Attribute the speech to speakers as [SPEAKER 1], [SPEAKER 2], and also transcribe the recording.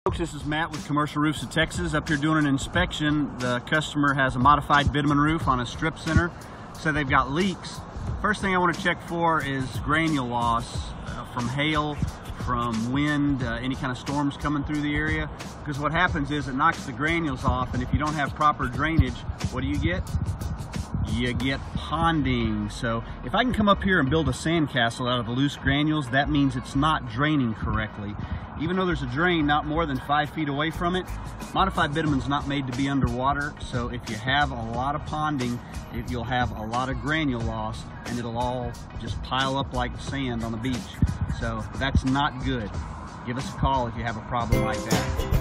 [SPEAKER 1] Folks, this is Matt with Commercial Roofs of Texas. Up here doing an inspection. The customer has a modified bitumen roof on a strip center, so they've got leaks. First thing I want to check for is granule loss from hail, from wind, any kind of storms coming through the area. Because what happens is it knocks the granules off, and if you don't have proper drainage, what do you get? You get ponding. So if I can come up here and build a sandcastle out of the loose granules, that means it's not draining correctly. Even though there's a drain not more than 5 feet away from it, modified bitumen's not made to be underwater, so if you have a lot of ponding, you'll have a lot of granule loss, and it'll all just pile up like sand on the beach. So that's not good. Give us a call if you have a problem like that.